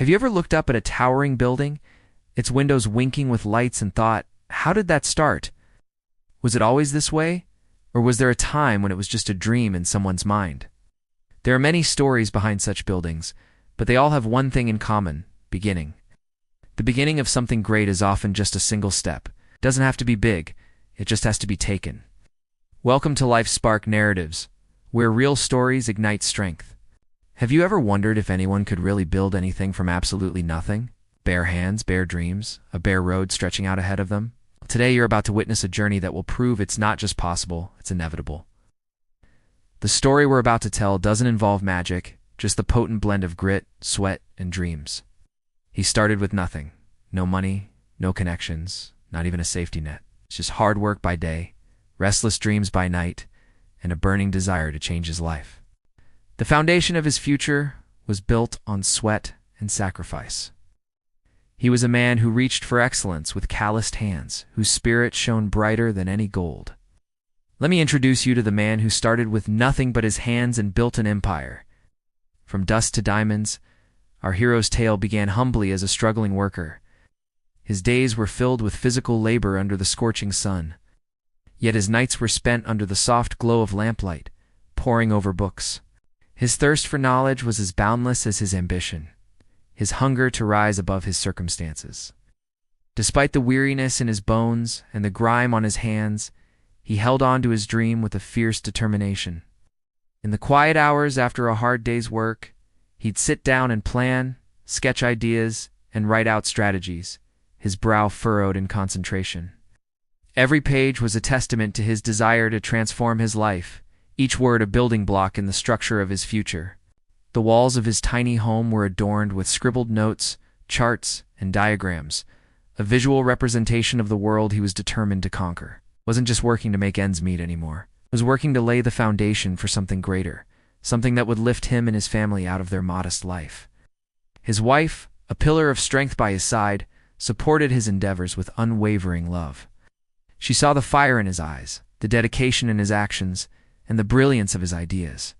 Have you ever looked up at a towering building, its windows winking with lights, and thought, how did that start? Was it always this way? Or was there a time when it was just a dream in someone's mind? There are many stories behind such buildings, but they all have one thing in common: beginning. The beginning of something great is often just a single step. It doesn't have to be big, it just has to be taken. Welcome to Life Spark Narratives, where real stories ignite strength. Have you ever wondered if anyone could really build anything from absolutely nothing? Bare hands, bare dreams, a bare road stretching out ahead of them? Today you're about to witness a journey that will prove it's not just possible, it's inevitable. The story we're about to tell doesn't involve magic, just the potent blend of grit, sweat, and dreams. He started with nothing. No money, no connections, not even a safety net. It's just hard work by day, restless dreams by night, and a burning desire to change his life. The foundation of his future was built on sweat and sacrifice. He was a man who reached for excellence with calloused hands, whose spirit shone brighter than any gold. Let me introduce you to the man who started with nothing but his hands and built an empire. From dust to diamonds, our hero's tale began humbly as a struggling worker. His days were filled with physical labor under the scorching sun. Yet his nights were spent under the soft glow of lamplight, poring over books. His thirst for knowledge was as boundless as his ambition, his hunger to rise above his circumstances. Despite the weariness in his bones and the grime on his hands, he held on to his dream with a fierce determination. In the quiet hours after a hard day's work, he'd sit down and plan, sketch ideas, and write out strategies, his brow furrowed in concentration. Every page was a testament to his desire to transform his life, each word a building block in the structure of his future. The walls of his tiny home were adorned with scribbled notes, charts, and diagrams, a visual representation of the world he was determined to conquer. He wasn't just working to make ends meet anymore. He was working to lay the foundation for something greater, something that would lift him and his family out of their modest life. His wife, a pillar of strength by his side, supported his endeavors with unwavering love. She saw the fire in his eyes, the dedication in his actions, and the brilliance of his ideas.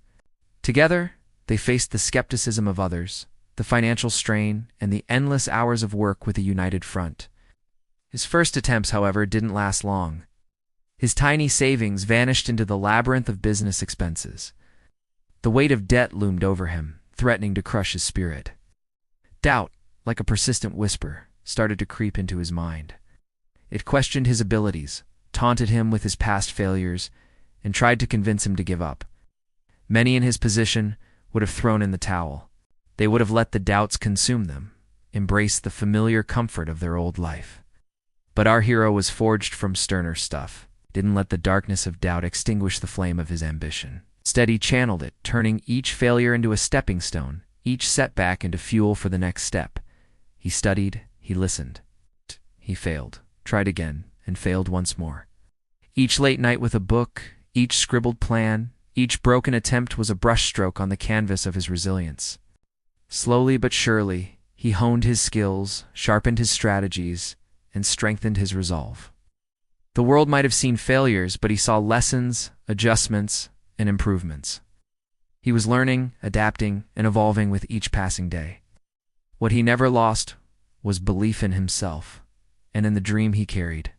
Together, they faced the skepticism of others, the financial strain, and the endless hours of work with a united front. His first attempts, however, didn't last long. His tiny savings vanished into the labyrinth of business expenses. The weight of debt loomed over him, threatening to crush his spirit. Doubt, like a persistent whisper, started to creep into his mind. It questioned his abilities, taunted him with his past failures, and tried to convince him to give up. Many in his position would have thrown in the towel. They would have let the doubts consume them, embraced the familiar comfort of their old life. But our hero was forged from sterner stuff. Didn't let the darkness of doubt extinguish the flame of his ambition. Instead, he channeled it, turning each failure into a stepping stone, each setback into fuel for the next step. He studied, he listened. He failed, tried again, and failed once more. Each late night with a book, each scribbled plan, each broken attempt was a brushstroke on the canvas of his resilience. Slowly but surely, he honed his skills, sharpened his strategies, and strengthened his resolve. The world might have seen failures, but he saw lessons, adjustments, and improvements. He was learning, adapting, and evolving with each passing day. What he never lost was belief in himself and in the dream he carried.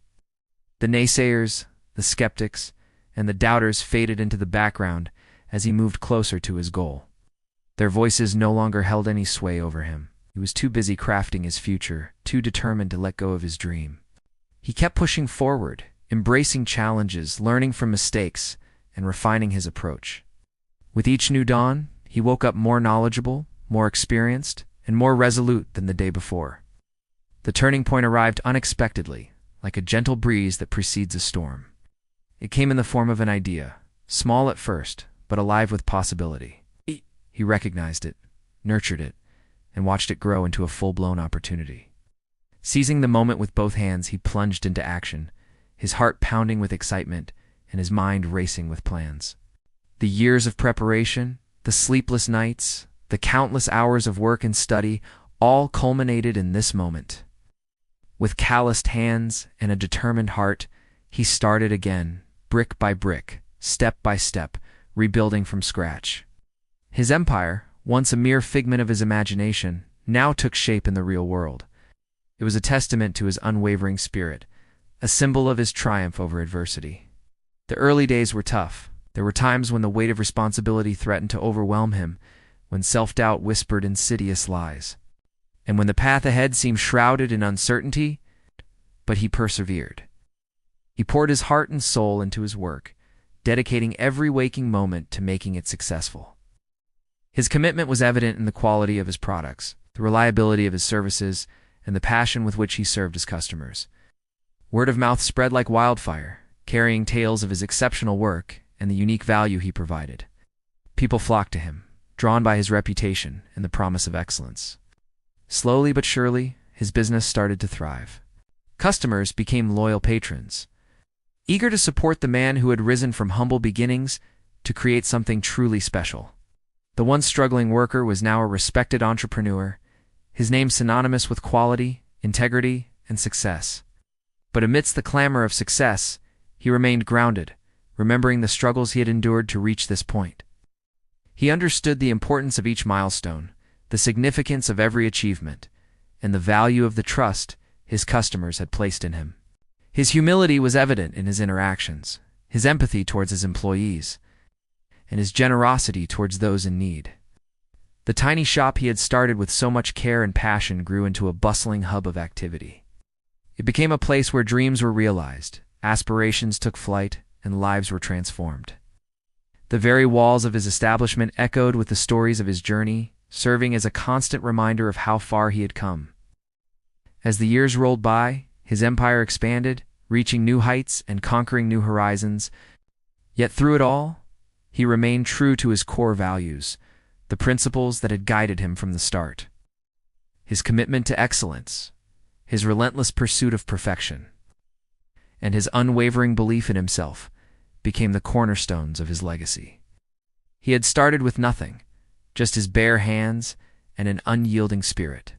The naysayers, the skeptics, and the doubters faded into the background as he moved closer to his goal. Their voices no longer held any sway over him. He was too busy crafting his future, too determined to let go of his dream. He kept pushing forward, embracing challenges, learning from mistakes, and refining his approach. With each new dawn, he woke up more knowledgeable, more experienced, and more resolute than the day before. The turning point arrived unexpectedly, like a gentle breeze that precedes a storm. It came in the form of an idea, small at first, but alive with possibility. He recognized it, nurtured it, and watched it grow into a full-blown opportunity. Seizing the moment with both hands, he plunged into action, his heart pounding with excitement and his mind racing with plans. The years of preparation, the sleepless nights, the countless hours of work and study, all culminated in this moment. With calloused hands and a determined heart, he started again, brick by brick, step by step, rebuilding from scratch. His empire, once a mere figment of his imagination, now took shape in the real world. It was a testament to his unwavering spirit, a symbol of his triumph over adversity. The early days were tough. There were times when the weight of responsibility threatened to overwhelm him, when self-doubt whispered insidious lies, and when the path ahead seemed shrouded in uncertainty, but he persevered. He poured his heart and soul into his work, dedicating every waking moment to making it successful. His commitment was evident in the quality of his products, the reliability of his services, and the passion with which he served his customers. Word of mouth spread like wildfire, carrying tales of his exceptional work and the unique value he provided. People flocked to him, drawn by his reputation and the promise of excellence. Slowly but surely, his business started to thrive. Customers became loyal patrons, eager to support the man who had risen from humble beginnings to create something truly special. The once struggling worker was now a respected entrepreneur, his name synonymous with quality, integrity, and success. But amidst the clamor of success, he remained grounded, remembering the struggles he had endured to reach this point. He understood the importance of each milestone, the significance of every achievement, and the value of the trust his customers had placed in him. His humility was evident in his interactions, his empathy towards his employees, and his generosity towards those in need. The tiny shop he had started with so much care and passion grew into a bustling hub of activity. It became a place where dreams were realized, aspirations took flight, and lives were transformed. The very walls of his establishment echoed with the stories of his journey, serving as a constant reminder of how far he had come. As the years rolled by, his empire expanded, reaching new heights and conquering new horizons. Yet through it all, he remained true to his core values, the principles that had guided him from the start. His commitment to excellence, his relentless pursuit of perfection, and his unwavering belief in himself became the cornerstones of his legacy. He had started with nothing, just his bare hands and an unyielding spirit.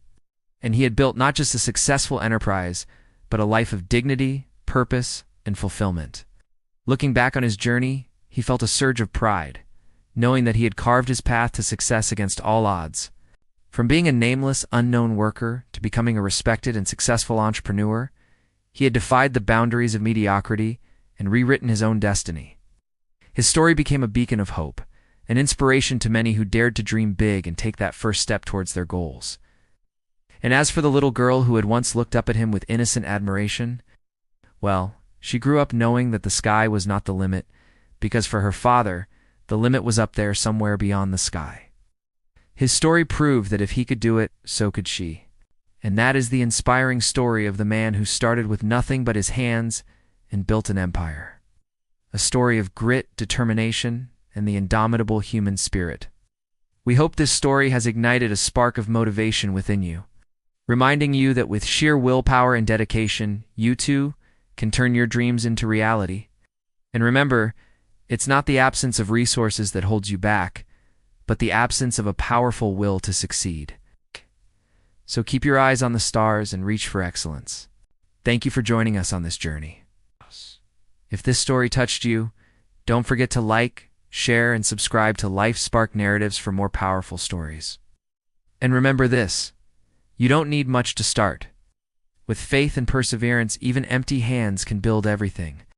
And he had built not just a successful enterprise, but a life of dignity, purpose, and fulfillment. Looking back on his journey, he felt a surge of pride, knowing that he had carved his path to success against all odds. From being a nameless, unknown worker to becoming a respected and successful entrepreneur, he had defied the boundaries of mediocrity and rewritten his own destiny. His story became a beacon of hope, an inspiration to many who dared to dream big and take that first step towards their goals. And as for the little girl who had once looked up at him with innocent admiration, well, she grew up knowing that the sky was not the limit, because for her father, the limit was up there somewhere beyond the sky. His story proved that if he could do it, so could she. And that is the inspiring story of the man who started with nothing but his hands and built an empire. A story of grit, determination, and the indomitable human spirit. We hope this story has ignited a spark of motivation within you, reminding you that with sheer willpower and dedication, you too can turn your dreams into reality. And remember, it's not the absence of resources that holds you back, but the absence of a powerful will to succeed. So keep your eyes on the stars and reach for excellence. Thank you for joining us on this journey. If this story touched you, don't forget to like, share, and subscribe to Life Spark Narratives for more powerful stories. And remember this, you don't need much to start. With faith and perseverance, even empty hands can build everything.